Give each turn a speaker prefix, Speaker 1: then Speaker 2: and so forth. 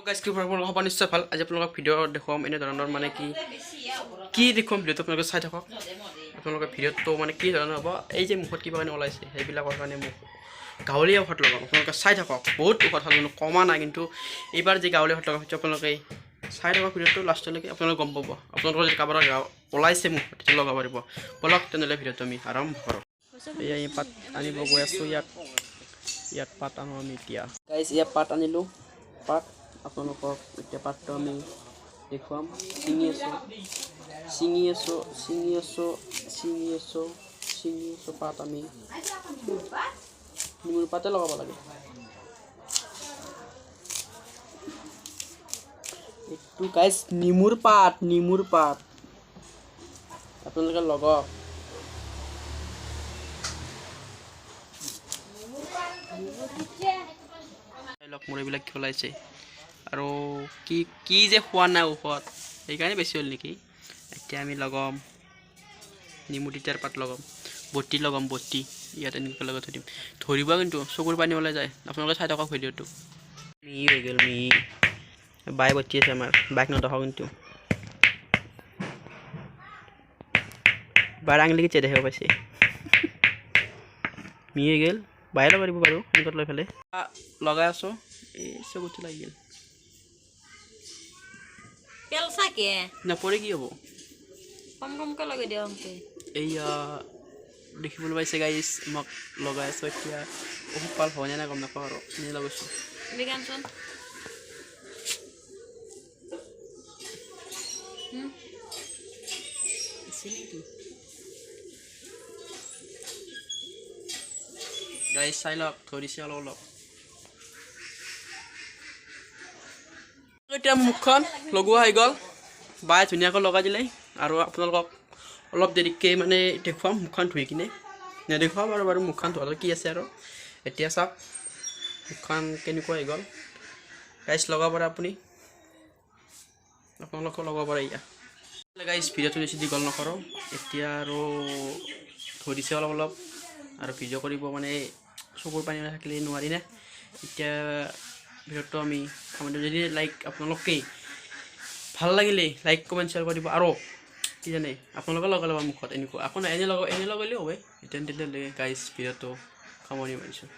Speaker 1: guys কি হ'ব নিশ্চয় ভাল আজি আপোনালোকক ভিডিঅ' দেখুৱাম এনেধৰণৰ মানে কি দেখুৱাম ভিডিঅ'টো আপোনালোকে চাই থাকক আপোনালোকে ভিডিঅ'টো মানে কি ধৰণৰ হ'ব এই যে মুখত কিবা কাৰণে ওলাইছে সেইবিলাকৰ কাৰণে মোক গাঁৱলীয়া ঔষধ লগাম আপোনালোকে চাই থাকক বহুত ঔষধ হ'ল কিন্তু কমা নাই কিন্তু এইবাৰ যে গাঁৱলীয়া ঔষধ লগাম সেইটো আপোনালোকে চাই থাকক ভিডিঅ'টো লাষ্টলৈকে আপোনালোকে গম পাব আপোনালোকৰ যদি কাৰোবাৰ গাঁও ওলাইছে মুখত তেতিয়া লগাব পাৰিব বলক তেনেহ'লে ভিডিঅ'টো আমি আৰম্ভ কৰোঁ এয়া এই পাত আনিব গৈ আছোঁ ইয়াত পাত আনো আমি এতিয়া গাইজ ইয়াত পাত আনিলোঁ পাত আপোনালোকক এতিয়া পাতটো আমি দেখুৱাম ছিঙি আছোঁ পাত আমি নিমুৰ পাতে লগাব লাগে এইটো গাইজ নিমুৰ পাত আপোনালোকে লগাওক মোৰ এইবিলাক কি ওলাইছে আৰু কি যে খোৱা নাই ঔষধ সেইকাৰণে বেছি হ'ল নেকি এতিয়া আমি লগাম নিমু তিতাৰ পাত লগাম বটি লগাম ইয়াত এনেকৈ লগাই থৈ দিম ধৰিব কিন্তু চকুৰ পানী ওলাই যায় আপোনালোকে চাই থাকক ভিডিঅ'টো হৈ গ'ল বাই বটি আছে আমাৰ বাইক নদেখাওঁ কিন্তু বাৰ আঙুলি কি দেখাব পাইছে হৈ গ'ল বাই লগাই দিব বাৰু এনেকৈ লৈ পেলাই লগাই আছোঁ এই চকুটো লাগি গ'ল নপৰে কি হ'ব
Speaker 2: কমকৈ লগাই দিয়ক
Speaker 1: এইয়া দেখিবলৈ পাইছে গাইজ মোক লগাই আছোঁ এতিয়া ঔষধ পাল হয়নে নাই গম নাপাওঁ আৰু এনেই লগাইছোঁ গাইজ চাই লওক ধৰিছে অলপ এতিয়া মুখখন লগোৱা হৈ গ'ল বাই ধুনীয়াকৈ লগাই দিলে আৰু আপোনালোকক অলপ দেৰিকৈ মানে দেখুৱাম মুখখন ধুই কিনে নেদেখুৱাম বাৰু মুখখন ধোৱালৈ কি আছে আৰু এতিয়া চাওক মুখখন কেনেকুৱা হৈ গ'ল গাইজ লগাব পাৰে আপোনালোকেও লগাব পাৰে এয়া গাইজ ভিডিঅ'টো বেছি দীঘল নকৰোঁ এতিয়া আৰু ধৰিছে অলপ আৰু ভিডিঅ' কৰিব মানে চকুৰ পানী থাকিলে নোৱাৰি নে এতিয়া ভিডিঅ'টো আমি যদি আপোনালোকে ভাল লাগিলে লাইক কমেণ্ট শ্বেয়াৰ কৰি দিব আৰু কি জানে আপোনালোকে লগাই ল'ব মুখত এনেকুৱা আকৌ নাই এনে লগালেও হ'ব এতিয়া তেতিয়াহ'লে গাইজ ভিডিঅ'টো সামৰণি মাৰিছোঁ